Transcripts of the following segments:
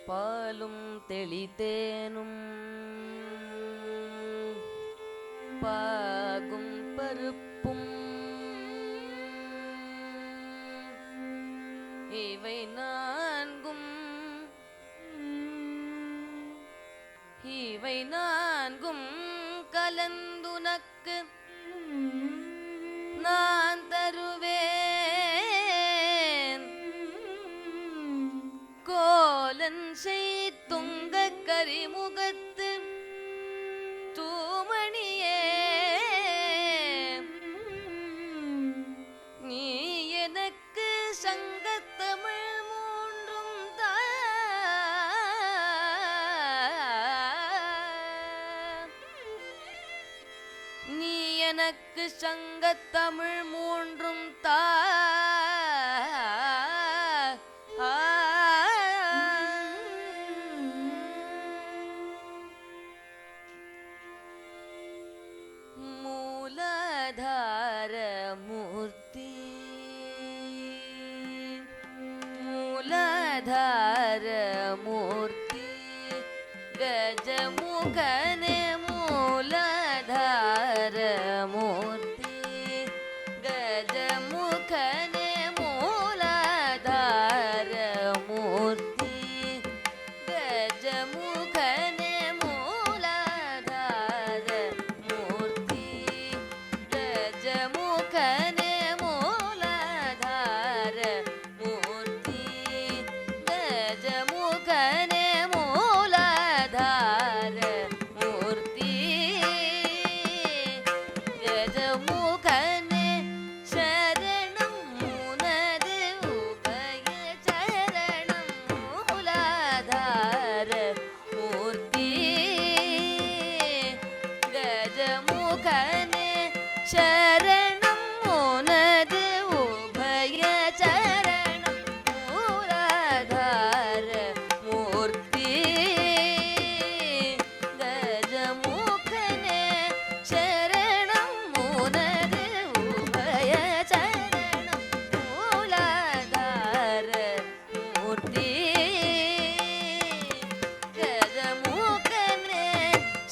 பாலும் தெளித்தேனும் பாகும் பருப்பும் இவை நான்கும் கலந்துனக்கு நான் தருவேன். கோலன் செய்துங்க கரிமுகத்து தூமணியே, நீ எனக்கு சங்கத்தமிழ் மூன்றும் தா. நீ எனக்கு சங்கத்தமிழ் மூன்றும் தா. மூலதார மூர்த்தி மூலதார மூர்த்தி கஜமுகனே மூலதார மூர்த்தி கஜமுகனே மூலதார மூர்த்தி கஜமுகனே மூலதார மூர்த்தி கஜமுகனே மூலதார மூர்த்தி கஜமுகனே மூலதார மூர்த்தி கஜமுகனே சரணம் உனது உபய சரணம் மூலதார மூர்த்தி கஜமுகனே சரணம் உனது உபய சரணம் மூலதார மூர்த்தி கஜமுகனே சரணம் உனது உபய சரணம் மூலதார மூர்த்தி கஜமுகனே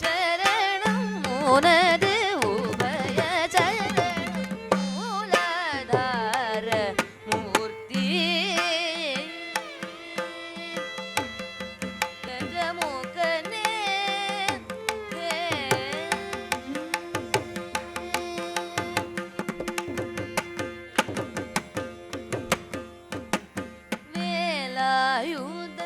சரணம் உனது உபய சரணம் மூலதார மூர்த்தி கஜமுகனே வேலாயுத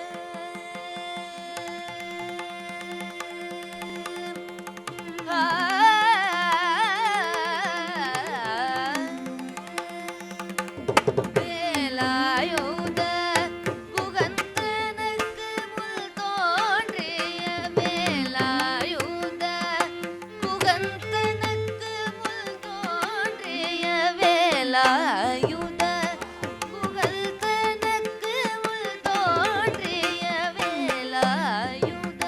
வேலாயுத குகந்தனக்கு முள் தோன்றிய வேலாயுத குகந்தனக்கு முள் தோன்றிய வேலாயுத குகந்தனக்கு முள் தோன்றிய வேலாயுத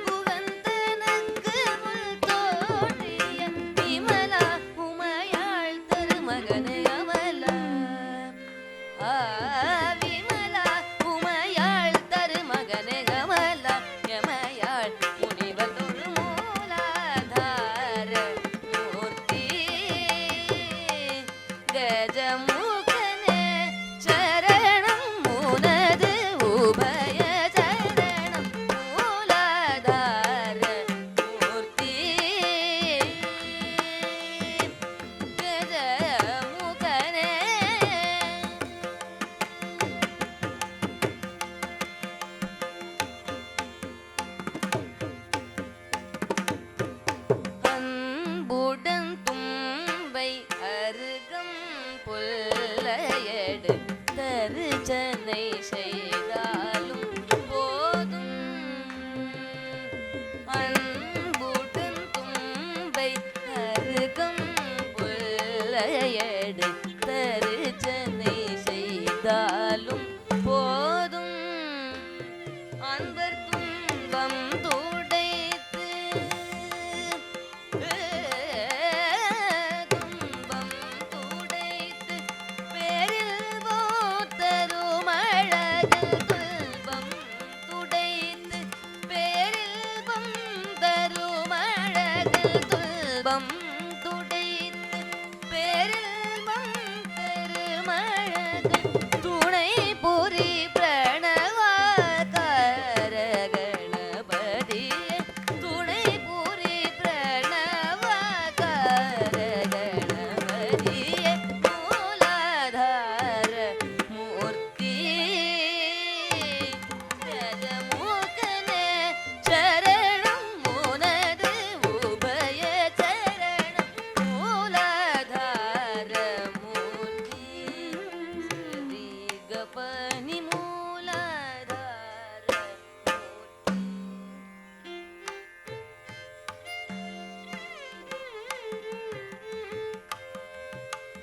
குகந்தனக்கு முள் தோன்றிய விமலா உமையாள் திருமகனே அமலா. விமலா உமையாள் தருமகனே கமலா யமயாள் முனிவர் தொழு மூலாதார மூர்த்தி கஜமுகனே சரணம் உனது உபய சரணம் மூலாதார மூர்த்தி கஜமுகனே அன்புடன் தும்பை அருகம் புல்லையடு தருஜனை செய்தாலும் போதும். அன்புடன் தும்பை அருகம் புல்லையடு தருஜனை செய்தாலும் போதும். அன்பர் துன்பம் துடைத்து துன்பம் துடைத்து பேரில் மழகன் துணை புரி பிரணவாகார கணபதியே துணை புரி பிரணவாகார கணபதியே மூலாதார மூர்த்தி கஜமுகனே சரணம் முனது உபய சரணம் மூலாதார மூர்த்தி ஸ்ரீ கபனி மூலாதார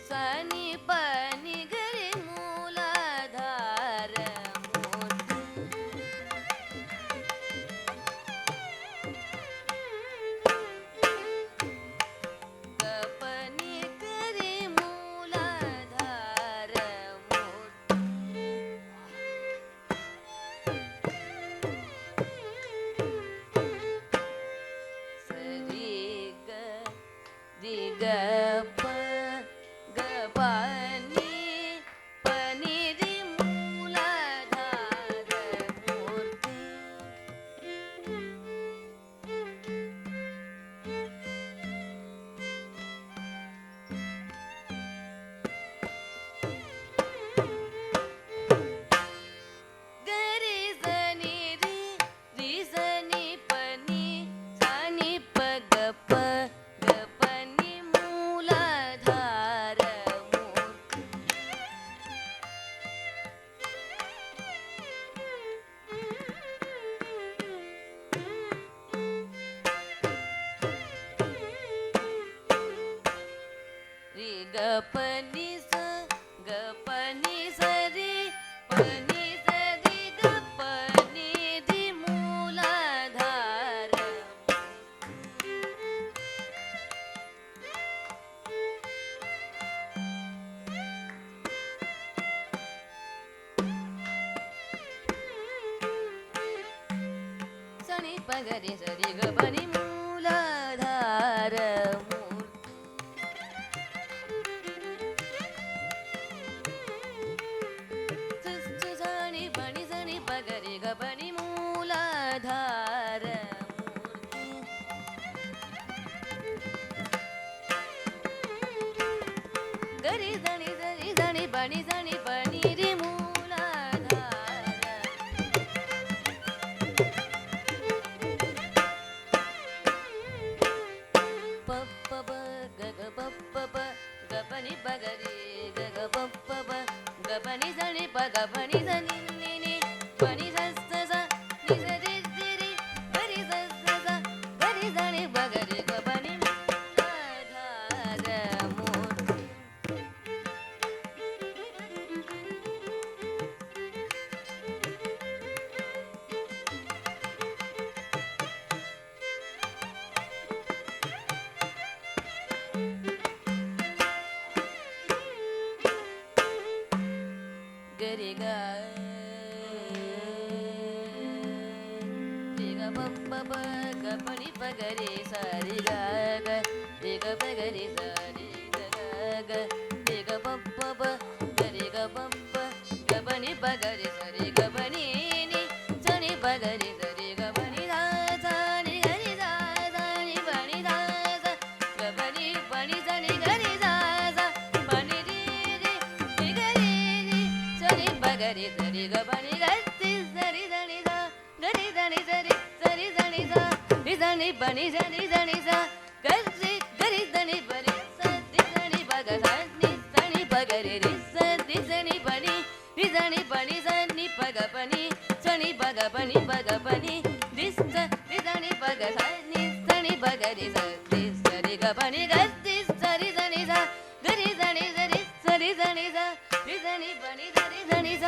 சனி பனி கரி மூலாதார மூர்த்தி கபனி கரி மூலாதார மூர்த்தி சரி க தி க ப க பனி பனி ரி மூலாதார மூர்த்தி கரி சனி ரி சனி பனி சனி ப க ப க பனி மூலாதார மூர்த்தி ரி க பனி ச க பனி ச ரி பனி ச ரி க பனி ரி மூலாதார சனி பகரி சரி க பனி மூலாதார மூர்த்தி சனி பனி சனி பகரி க பனி மூலாதார மூர்த்தி கரி சனி சரி சனி பனி ரி மூலாதார பப்பப கக பப்பப கபனி பகரி கக பப்பப கபனி சனி பக பனி சனி நினி பனி சஸ்த நி சரி திரி கரி சஸ்த கரி சனி பகரி கபனி மூலாதார மூர்த்தி கரி க ரி க பப்பப கபனி பகரி சரி க க ரி க பகரி சரி க க ரி க பப்பப கரி க பப்ப கபனி பகரி சரி கபனி நி சனி பகரி சரி கபனி த சனி கரி த சனி பனி த கபனி பனி சனி கரி த பனி ரி ரி கரி ரி சனி பகரி சரி கபனி கத்தி சரி தனி த கரி தனி சரி சரி தனி த ரி தனி பனி சனி தனி த கரி கரி தனி பனி சதி தனி பக சனி தனி பகரி ரி சதி சனி பனி ரி தனி பனி சனி பக பனி சனி பக பனி பக பனி திஸ் ரி தனி பக சனி தனி பகரி சதி சரி க பனி கத்தி சரி தனி த கரி தனி சரி சரி தனி த ரி தனி பனி சரி தனி த